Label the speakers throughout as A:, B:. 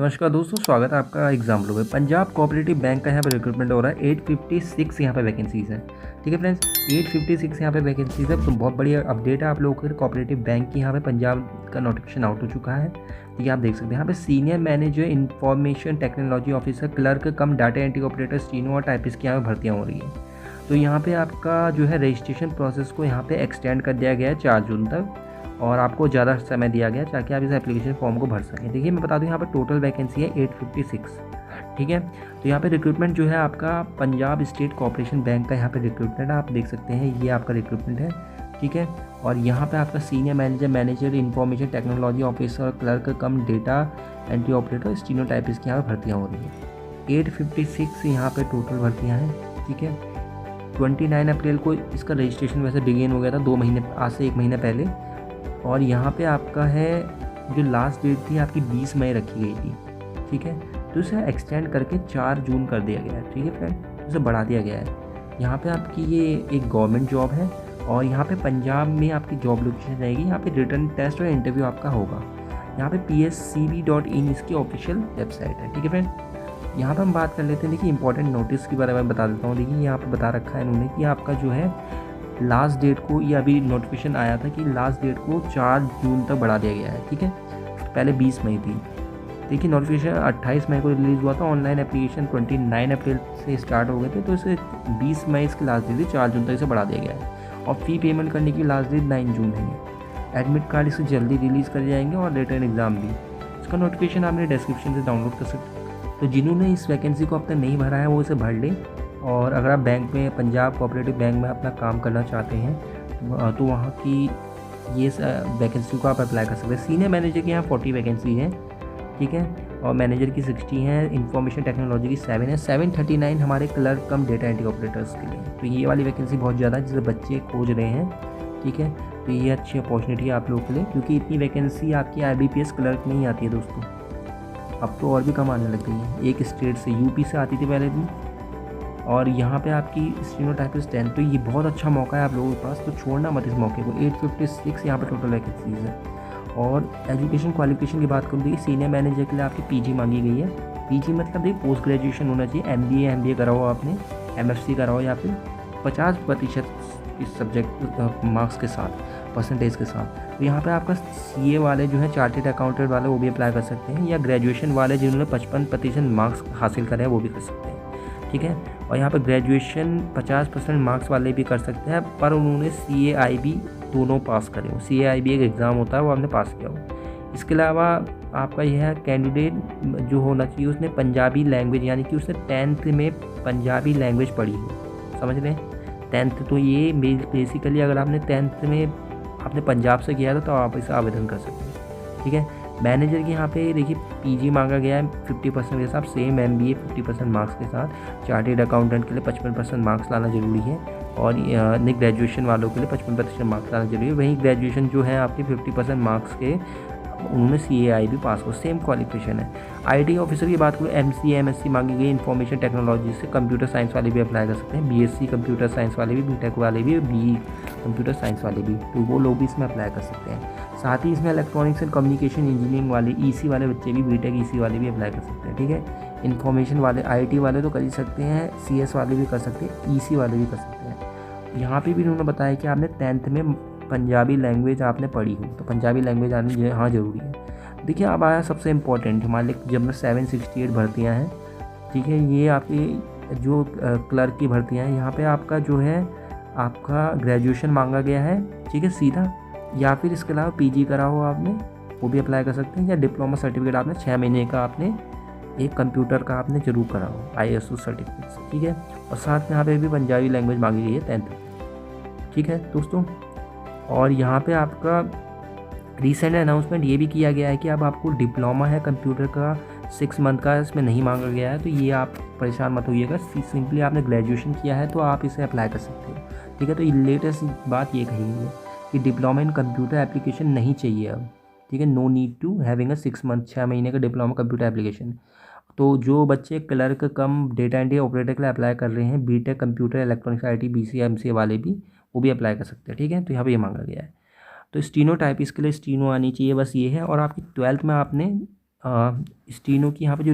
A: नमस्कार दोस्तों, स्वागत है आपका एग्जाम लो में। पंजाब कोऑपरेटिव बैंक का यहाँ पे रिक्रूटमेंट हो रहा है। 856 यहाँ पे वैकेंसीज़ हैं। ठीक है फ्रेंड्स, 856 यहाँ पे वैकेंसीज़ है। तो बहुत बढ़िया अपडेट है आप लोगों के कोऑपरेटिव बैंक की। यहाँ पे पंजाब का नोटिफिकेशन आउट हो चुका है। ठीक है, आप देख सकते हैं यहाँ पे senior manager information technology officer, clerk cum data entry operator, steno और टाइपिस्ट की यहाँ पे भर्तियाँ हो रही हैं। तो यहाँ पे आपका जो है रजिस्ट्रेशन प्रोसेस को यहाँ पे एक्सटेंड कर दिया गया है 4 जून तक, और आपको ज़्यादा समय दिया गया ताकि आप इस एप्लीकेशन फॉर्म को भर सकें। देखिए मैं बता दूं, यहाँ पर टोटल वैकेंसी है 856। ठीक है, तो यहाँ पे रिक्रूटमेंट जो है आपका पंजाब स्टेट कोऑपरेशन बैंक का यहाँ पे रिक्रूटमेंट आप देख सकते हैं, ये आपका रिक्रूटमेंट है। ठीक है, और यहाँ पे आपका senior manager information technology officer, clerk cum data entry operator, stenotypist की यहाँ पर भर्तियाँ हो रही हैं। 856 यहाँ पर टोटल भर्तियाँ हैं। ठीक है, 29 अप्रैल को इसका रजिस्ट्रेशन वैसे बिगिन हो गया था, 2 महीने आज से 1 महीना पहले। और यहाँ पे आपका है जो लास्ट डेट थी आपकी 20 मई रखी गई थी। ठीक है, तो इसे एक्सटेंड करके 4 जून कर दिया गया है। ठीक है फ्रेंड, उसे बढ़ा दिया गया है। यहाँ पे आपकी ये एक गवर्नमेंट जॉब है, और यहाँ पे पंजाब में आपकी जॉब लोकेशन रहेगी। यहाँ पे रिटर्न टेस्ट और इंटरव्यू आपका होगा। यहाँ पे pscb.in इसकी ऑफिशियल वेबसाइट है। ठीक है फ्रेंड, यहाँ पर हम बात कर लेते हैं। देखिए इंपॉर्टेंट नोटिस के बारे में बता देता हूँ। देखिए यहाँ पर बता रखा है इन्होंने कि आपका जो है लास्ट डेट को, ये अभी नोटिफिकेशन आया था कि लास्ट डेट को 4 जून तक बढ़ा दिया गया है। ठीक है, पहले 20 मई थी। देखिए नोटिफिकेशन 28 मई को रिलीज़ हुआ था। ऑनलाइन एप्लीकेशन 29 अप्रैल से स्टार्ट हो गए थे, तो इसे 20 मई इसकी लास्ट डेट थी, 4 जून तक इसे बढ़ा दिया गया है। और फ़ी पेमेंट करने की लास्ट डेट 9 जून है। एडमिट कार्ड इससे जल्दी रिलीज़ कर जाएंगे, और रिटर्न एग्ज़ाम भी। इसका नोटिफिकेशन आपने डिस्क्रिप्शन से डाउनलोड कर सकते हैं। तो जिन्होंने इस वैकेंसी को अब तक नहीं भरा है वो इसे भर लें। और अगर आप बैंक में, पंजाब कोऑपरेटिव बैंक में अपना काम करना चाहते हैं तो वहाँ की ये वैकेंसी को आप अप्लाई कर सकते हैं। सीनियर मैनेजर की यहाँ 40 वैकेंसी है। ठीक है, और मैनेजर की 60 है। इंफॉर्मेशन टेक्नोलॉजी की 7 है। 739 हमारे clerk cum data entry operators के लिए। तो ये वाली वैकेंसी बहुत ज़्यादा है, जिसे बच्चे खोज रहे हैं। ठीक है, तो ये अच्छी अपॉर्चुनिटी है आप लोगों के लिए, क्योंकि इतनी वैकेंसी आपकी IBPS क्लर्क नहीं आती है दोस्तों। अब तो और भी कम आने लग गई है। एक स्टेट से, यूपी से आती थी पहले भी, और यहाँ पे आपकी स्टीनोटाइपिस्ट 10। तो ये बहुत अच्छा मौका है आप लोगों के पास, तो छोड़ना मत इस मौके को। 856 यहाँ पे टोटल वैकेंसीज है। और एजुकेशन क्वालिफिकेशन की बात करूँ तो सीनियर मैनेजर के लिए आपकी PG मांगी गई है। PG मतलब देखिए पोस्ट ग्रेजुएशन होना चाहिए। MBA करा हो आपने, MFC करा हो, या फिर 50% इस सब्जेक्ट मार्क्स के साथ, परसेंटेज के साथ। तो यहाँ पे आपका CA वाले जो है, चार्टेड अकाउंटेंट वाले, वो भी अप्लाई कर सकते हैं, या ग्रेजुएशन वाले जिन्होंने 55% मार्क्स हासिल करे हैं वो भी कर सकते हैं। ठीक है, और यहाँ पर ग्रेजुएशन 50% मार्क्स वाले भी कर सकते हैं, पर उन्होंने CAIB दोनों पास करे हो। CAIB एक एग्ज़ाम होता है, वो आपने पास किया हो। इसके अलावा आपका यह कैंडिडेट जो होना चाहिए उसने पंजाबी लैंग्वेज, यानी कि उसने 10th में पंजाबी लैंग्वेज पढ़ी हो। समझ रहे हैं, 10th। तो ये बेसिकली अगर आपने 10th में आपने पंजाब से किया था तो आप इसे आवेदन कर सकते हैं। ठीक है, मैनेजर के यहाँ पे देखिए PG मांगा गया है 50% के साथ, सेम MBA 50% मार्क्स के साथ। चार्टेड अकाउंटेंट के लिए 55% मार्क्स लाना ज़रूरी है, और ग्रेजुएशन वालों के लिए 55% मार्क्स लाना जरूरी है। वहीं ग्रेजुएशन जो है आपके 50% मार्क्स के, उन्होंने CAIB पास हो, सेम क्वालिफिकेशन है। IT ऑफिसर की बात करूँ, MCA MSc मांगी गई। इंफॉर्मेशन टेक्नोलॉजी से कंप्यूटर साइंस वाले भी अप्लाई कर सकते हैं। BSc कंप्यूटर साइंस वाले भी, BTech वाले भी, BE कंप्यूटर साइंस वाले भी, तो वो लोग भी इसमें अप्लाई कर सकते हैं। साथ ही इसमें इलेक्ट्रॉनिक्स एंड कम्युनिकेशन इंजीनियरिंग वाले, EC वाले बच्चे भी, BTech EC वाले भी अप्लाई कर सकते हैं। ठीक है, इन्फॉर्मेशन वाले, IT वाले तो कर ही सकते हैं, CS वाले भी कर सकते हैं, EC वाले भी कर सकते हैं। यहाँ पे भी उन्होंने बताया कि आपने 10th में पंजाबी लैंग्वेज आपने पढ़ी हो, तो पंजाबी लैंग्वेज आनी हाँ ज़रूरी है। देखिए अब आया सबसे इम्पोर्टेंट हमारे लिए, जब में 768 भर्तियाँ हैं। ठीक है, ये आपकी जो क्लर्क की भर्तियाँ हैं, यहाँ पे आपका जो है आपका ग्रेजुएशन मांगा गया है। ठीक है, सीधा, या फिर इसके अलावा PG करा हो आपने, वो भी अप्लाई कर सकते हैं, या डिप्लोमा सर्टिफिकेट आपने 6 महीने का आपने एक कंप्यूटर का आपने जरूर करा हो, ISO सर्टिफिकेट से। ठीक है, और साथ में यहाँ पे भी पंजाबी लैंग्वेज मांगी गई है 10th। ठीक है दोस्तों, और यहाँ पे आपका रिसेंट अनाउंसमेंट ये भी किया गया है कि अब आपको डिप्लोमा है कंप्यूटर का 6 मंथ का, इसमें नहीं मांगा गया है। तो ये आप परेशान मत होइएगा, सिंपली आपने ग्रेजुएशन किया है तो आप इसे अप्लाई कर सकते हो। ठीक है, तो ये लेटेस्ट बात ये कही है कि डिप्लोमा इन कंप्यूटर एप्लीकेशन नहीं चाहिए अब। ठीक है, no need to having a 6 month, 6 महीने का डिप्लोमा कंप्यूटर एप्लीकेशन। तो जो बच्चे clerk cum data entry operator के लिए अप्लाई कर रहे हैं, BTech computer electronics IT BCA MCA वाले भी, वो भी अप्लाई कर सकते हैं। ठीक है, तो यहाँ पे ये मांगा गया है। तो स्टीनोटाइपिस्ट के लिए स्टीनो आनी चाहिए, बस ये है। और आपकी 12th में आपने स्टीनो की यहाँ पे जो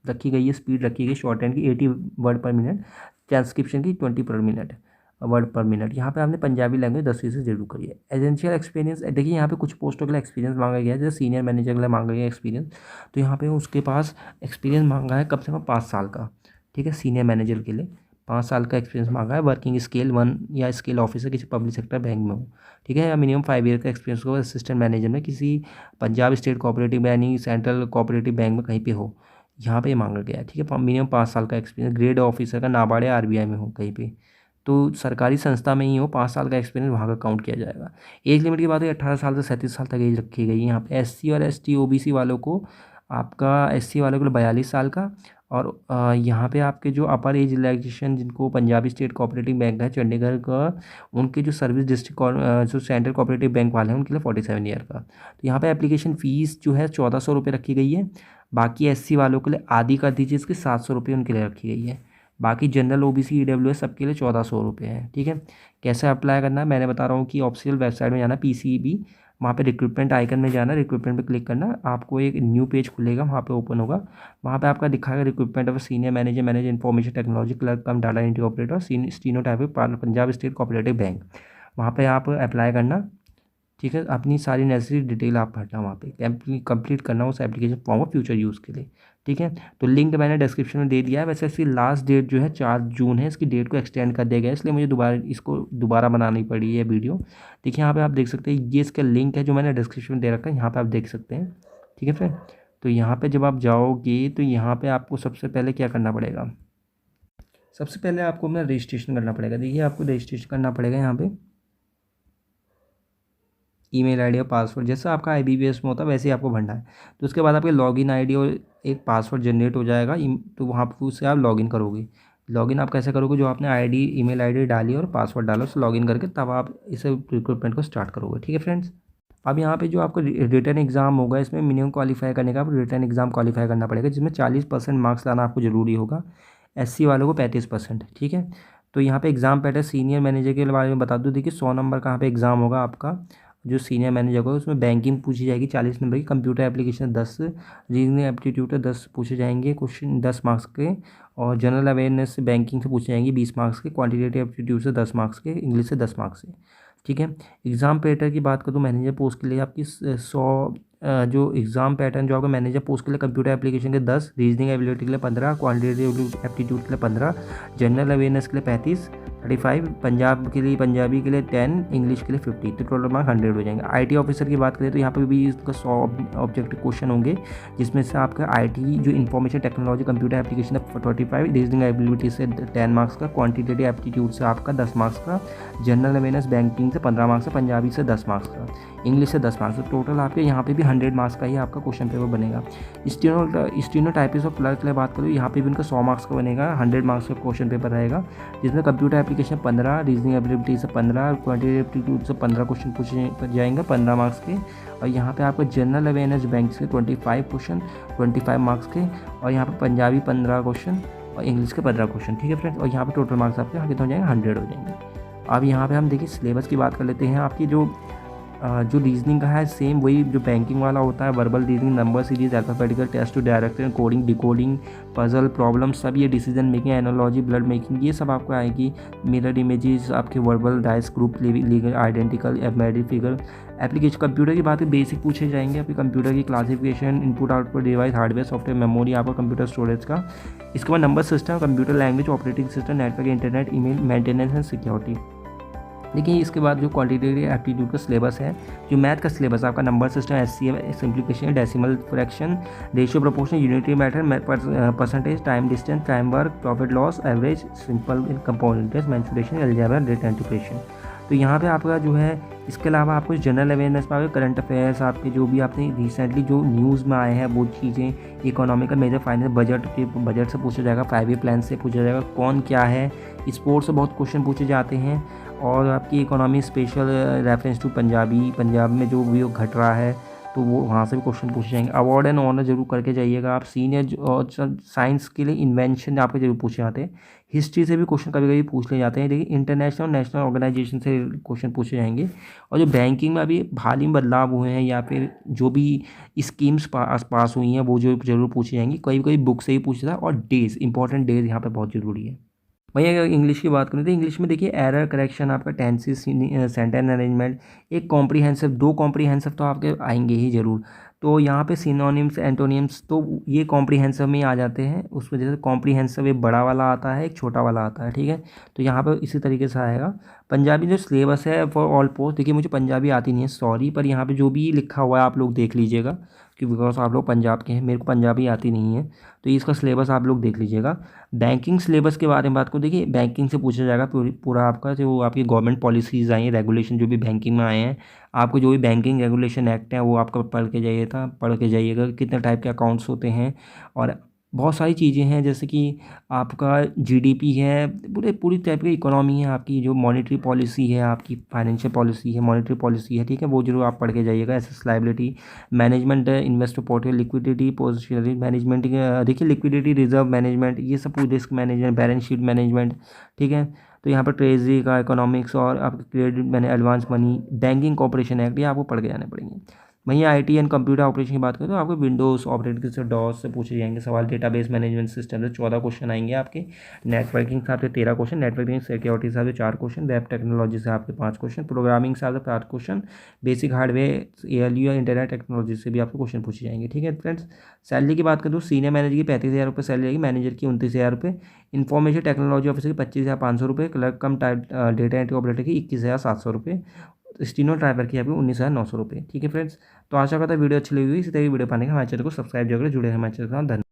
A: रखी गई है, स्पीड रखी गई शॉर्ट हैंड की 80 वर्ड पर मिनट, ट्रांसक्रिप्शन की 20 पर मिनट, वर्ड पर मिनट। यहाँ पे आपने पंजाबी लैंग्वेज 10वीं से जरूर करी है। एजेंशियल एक्सपीरियंस, देखिए यहाँ पे कुछ पोस्टों के लिए एक्सपीरियंस मांगा गया है, जैसे सीनियर मैनेजर के लिए मांगा गया एक्सपीरियंस, तो यहाँ पे उसके पास एक्सपीरियंस मांगा है कम से कम 5 साल का, ठीक है। सीनियर मैनेजर के लिए 5 साल का एक्सपीरियंस मांगा है, वर्किंग स्केल 1 या स्केल ऑफिसर किसी पब्लिक सेक्टर बैंक में हो, ठीक है, या मिनिमम 5 ईयर का एक्सपीरियंस हो असिस्टेंट मैनेजर में किसी Punjab state cooperative bank, central cooperative bank में कहीं पे हो, यहाँ पे मांगा गया है, ठीक है। मिनिमम 5 साल का एक्सपीरियंस, ग्रेड ऑफिसर का नाबार्ड या आरबीआई में हो कहीं पे, तो सरकारी संस्था में ही हो, 5 साल का एक्सपीरियंस वहाँ का काउंट किया जाएगा। एज लिमिट की बात है 18 साल से 37 साल तक एज रखी गई है। यहाँ पे एससी और एसटी ओबीसी वालों को, आपका एससी वालों के लिए 42 साल का, और यहाँ पे आपके जो अपर एज रिलैक्सेशन जिनको पंजाबी स्टेट कोऑपरेटिव बैंक है चंडीगढ़ का, उनके जो सर्विस डिस्ट्रिक्ट जो सेंट्रल कोऑपरेटिव बैंक वाले हैं उनके लिए 47 ईयर का। तो यहाँ पे एप्लीकेशन फ़ीस जो है 1400 रुपये रखी गई है। बाकी एससी वालों के लिए आधी कर दीजिए इसकी, 700 रुपये उनके लिए रखी गई है। बाकी जनरल ओबीसी ईडब्ल्यूएस सबके लिए 1400 रुपये है, ठीक है। कैसे अप्लाई करना है मैंने बता रहा हूँ कि ऑफिशियल वेबसाइट में जाना, पीसीबी, वहाँ पे रिक्रूटमेंट आइकन में जाना, रिक्रूटमेंट पे क्लिक करना, आपको एक न्यू पेज खुलेगा, वहाँ पे ओपन होगा, वहाँ पे आपका दिखाएगा recruitment of senior manager, manager information technology clerk cum data entry operator, stenotypist Punjab state cooperative bank, वहाँ पे आप अप्लाई करना, ठीक है। अपनी सारी नेसेसरी डिटेल आप भरना वहाँ पे, कंप्लीट करना उस एप्लीकेशन फॉर्म को फ्यूचर यूज़ के लिए, ठीक है। तो लिंक मैंने डिस्क्रिप्शन में दे दिया है। वैसे इसकी लास्ट डेट जो है 4 जून है, इसकी डेट को एक्सटेंड कर दिया गया है, इसलिए मुझे दोबारा बनानी पड़ी है वीडियो। देखिए यहाँ पे आप देख सकते हैं, ये इसका लिंक है जो मैंने डिस्क्रिप्शन में दे रखा है, यहाँ पे आप देख सकते हैं, ठीक है फ्रेंड। तो यहाँ पे जब आप जाओगे तो यहाँ पे आपको सबसे पहले क्या करना पड़ेगा, सबसे पहले आपको अपना रजिस्ट्रेशन करना पड़ेगा। देखिए आपको रजिस्ट्रेशन करना पड़ेगा यहाँ पे, ईमेल आईडी और पासवर्ड जैसा आपका आईबीपीएस में होता है वैसे ही आपको भरना है। तो उसके बाद आपके लॉगिन आईडी और एक पासवर्ड जनरेट हो जाएगा, तो वहाँ पर उससे आप लॉगिन करोगे। लॉगिन आप कैसे करोगे, जो आपने आईडी ईमेल आईडी डाली और पासवर्ड डाला उससे लॉगिन करके तब आप इसे रिक्रूटमेंट को स्टार्ट करोगे, ठीक है फ्रेंड्स। अब यहाँ पे जो आपको रिटर्न एग्जाम होगा, इसमें मिनिमम क्वालिफाई करने का आपको रिटर्न एग्जाम क्वालिफाई करना पड़ेगा, जिसमें 40% मार्क्स लाना आपको ज़रूरी होगा, एससी वालों को 35%, ठीक है। तो यहाँ पे एग्ज़ाम पैटर्न सीनियर मैनेजर के बारे में बता दूँ, देखिए 100 नंबर का यहाँ पे एग्ज़ाम होगा आपका, जो सीनियर मैनेजर होगा उसमें बैंकिंग पूछी जाएगी 40 नंबर की, कंप्यूटर एप्लीकेशन 10, रीजनिंग एप्टीट्यूड 10 पूछे जाएंगे क्वेश्चन 10 मार्क्स के, और जनरल अवेयरनेस से बैंकिंग से पूछे जाएंगे 20 मार्क्स के, क्वान्टिटेटिव एप्टीट्यूड से 10 मार्क्स के, इंग्लिश से 10 मार्क्स से, ठीक है। एग्ज़ाम पैटर्न की बात करूँ मैनेजर पोस्ट के लिए आपकी 100 जो एग्ज़ाम पैटर्न जो आपका मैनेजर पोस्ट के लिए कंप्यूटर एप्लीकेशन के 10, रीजनिंग एबिलिटी के लिए 15, क्वान्टिटेटिव एप्टीट्यूड के लिए 15, जनरल अवेयरनेस के लिए 35, पंजाब के लिए पंजाबी के लिए 10, इंग्लिश के लिए 50, तो टोटल मार्क 100 हो जाएंगे। आईटी ऑफिसर की बात करें तो यहाँ पे भी इसका 100 ऑब्जेक्टिव क्वेश्चन होंगे, जिसमें से आपका आईटी जो information technology computer application 45, reasoning ability से 10 मार्क्स का, क्वान्टिटेटिव एप्टीट्यूड से आपका 10 मार्क्स का, जनरल अवेयरनेस बैंकिंग से 15 मार्क्स का, पंजाबी से 10 मार्क्स का, इंग्लिश से 10 मार्क्स, तो टोटल आपके यहाँ पे भी 100 मार्क्स का ही आपका क्वेश्चन पेपर बनेगा। स्टीनोटाइपिस्ट ऑफ क्लर्क के लिए बात करूँ, यहाँ पे भी उनका 100 मार्क्स का बनेगा, 100 मार्क्स का क्वेश्चन पेपर रहेगा, जिसमें कंप्यूटर एप्लीकेशन 15, रीजनिंग एबिलिटी से 15, क्वान्टिटेटिव एप्टीट्यूड से 15 क्वेश्चन पूछे जाएंगे 15 मार्क्स के, और यहाँ पे आपका जनरल अवेयरनेस बैंक से 25 क्वेश्चन 25 मार्क्स के, और यहाँ पे पंजाबी 15 क्वेश्चन और इंग्लिश के 15 क्वेश्चन, ठीक है फ्रेंड्स। और यहाँ पे टोटल मार्क्स आपके कितने हो जाएंगे, 100 हो जाएंगे। अब यहाँ पे हम देखिए सिलेबस की बात कर लेते हैं। आपकी जो रीजनिंग का है सेम वही जो बैंकिंग वाला होता है, verbal reasoning, number series, alphabetical, test to director, coding, decoding, puzzle, problem, सब ये decision making, analogy, blood making, ये सब आपको आएगी। मिरर इमेजेस, आपके verbal, dice, group, legal, identical, emetic figure, application. Computer की बात है बेसिक पूछे जाएंगे, आपके कंप्यूटर की classification, input output device, hardware, software, memory, आपका कंप्यूटर स्टोरेज का। इसके बाद number system, computer language, operating system, network, internet, email, maintenance and security. देखिए इसके बाद जो क्वांटिटेटिव एप्टीट्यूड का सिलेबस है, जो मैथ का सिलेबस आपका number system, HCF, simplification, decimal fraction, ratio, proportion, unitary matter, percentage, time distance, time work, profit loss, average, simple compound, mensuration, algebra, data interpretation. तो यहाँ पे आपका जो है, इसके अलावा आपको जनरल अवेयरनेस में करंट अफेयर्स, आपके जो भी आपने रिसेंटली जो न्यूज़ में आए हैं वो चीज़ें, इकोनॉमिकल, मेजर फाइनेंस, बजट से पूछा जाएगा, 5 ईयर प्लान से पूछा जाएगा, कौन क्या है, स्पोर्ट्स से बहुत क्वेश्चन पूछे जाते हैं, और आपकी economy special reference to Punjab में जो भी घट रहा है, तो वो वहाँ से भी क्वेश्चन पूछे जाएंगे। अवार्ड एंड ऑनर जरूर करके जाइएगा आप। सीनियर और साइंस के लिए इन्वेंशन आपके जरूर पूछे जाते हैं। हिस्ट्री से भी क्वेश्चन कभी कभी पूछ ले जाते हैं, लेकिन इंटरनेशनल नेशनल ऑर्गेनाइजेशन से क्वेश्चन पूछे जाएंगे। और जो बैंकिंग में अभी हाल ही में बदलाव हुए हैं या फिर जो भी स्कीम्स पास हुई हैं वो जो जरूर पूछी जाएंगी, कई कई बुक से ही पूछा था। और डेज, इंपॉर्टेंट डेज यहाँ पे बहुत ज़रूरी है। वहीं अगर इंग्लिश की बात करें तो इंग्लिश में देखिए एरर करेक्शन, आपका टेंसेस, सेंटेंस अरेंजमेंट, एक कॉम्प्रीहेंसिव, दो कॉम्प्रीहेंसिव तो आपके आएंगे ही ज़रूर। तो यहाँ पे सिनोनिम्स एंटोनिम्स तो ये कॉम्प्रीहेंसिव में ही आ जाते हैं। उस वजह से कॉम्प्रीहेंसिव एक बड़ा वाला आता है, एक छोटा वाला आता है, ठीक है। तो यहाँ पे इसी तरीके से आएगा। पंजाबी जो सिलेबस है फॉर ऑल पोस्ट, देखिए मुझे पंजाबी आती नहीं है सॉरी, पर यहाँ पे जो भी लिखा हुआ है आप लोग देख लीजिएगा, क्योंकि बिकॉज आप लोग पंजाब के हैं, मेरे को पंजाबी आती नहीं है। तो इसका सिलेबस आप लोग देख लीजिएगा। बैंकिंग सिलेबस के बारे में बात करूँ, देखिए बैंकिंग से पूछा जाएगा पूरा आपका जो आपकी गवर्नमेंट पॉलिसीज़ आई हैं, रेगुलेशन जो भी बैंकिंग में आए हैं, आपको जो भी बैंकिंग रेगुलेशन एक्ट है वो आपका पढ़ के जाइएगा, कितने टाइप के अकाउंट्स होते हैं। और बहुत सारी चीज़ें हैं, जैसे कि आपका जीडीपी है, पूरी टाइप की इकोनॉमी है आपकी, जो मॉनेटरी पॉलिसी है आपकी, फाइनेंशियल पॉलिसी है, मॉनेटरी पॉलिसी है, ठीक है, वो जरूर आप पढ़ के जाइएगा। Asset liability management, investor portfolio, liquidity positionary management, देखिए लिक्विडिटी रिजर्व मैनेजमेंट, ये सब पूरी risk management, balance sheet management, ठीक है। तो यहाँ पर ट्रेजरी का, इकोनॉमिक्स और आपका क्रेडिट मैंने advance money, banking corporation act, ये आपको पढ़ के जाने पड़ेंगे। वहीं आईटी एंड कंप्यूटर ऑपरेशन की बात करें तो आपको विंडोज़ ऑपरेटिंग सिस्टम डॉस से पूछे जाएंगे सवाल। डेटाबेस मैनेजमेंट सिस्टम से 14 क्वेश्चन आएंगे आपके। नेटवर्किंग से आपके 13 क्वेश्चन, नेटवर्किंग सिक्योरिटी से आपके 4 क्वेश्चन, वेब टेक्नोलॉजी से आपके 5 क्वेश्चन, प्रोग्रामिंग से आपके 5 क्वेश्चन, बेसिक हार्डवेयर एएलयू या इंटरनेट टेक्नोलॉजी से भी आपको क्वेश्चन पूछे जाएंगे, ठीक है फ्रेंड्स। सैलरी की बात करें तो सीनियर मैनेजर की 35,000 रुपये सैलरी आएगी, मैनेजर की 29,000 रुपये, इन्फॉर्मेशन टेक्नोलॉजी ऑफिसर की 25,500 रुपये, clerk cum data entry operator की 21,700 रुपये, स्टीनो ड्राइवर की आपकी 19,900 रुपये, ठीक है फ्रेंड्स। तो आशा करता है वीडियो अच्छी लगी हुई। इसी तरह की वीडियो पाने के हमारे चैनल को सब्सक्राइब जरूर, जुड़े हैं हमारे चैनल के साथ। धन्यवाद।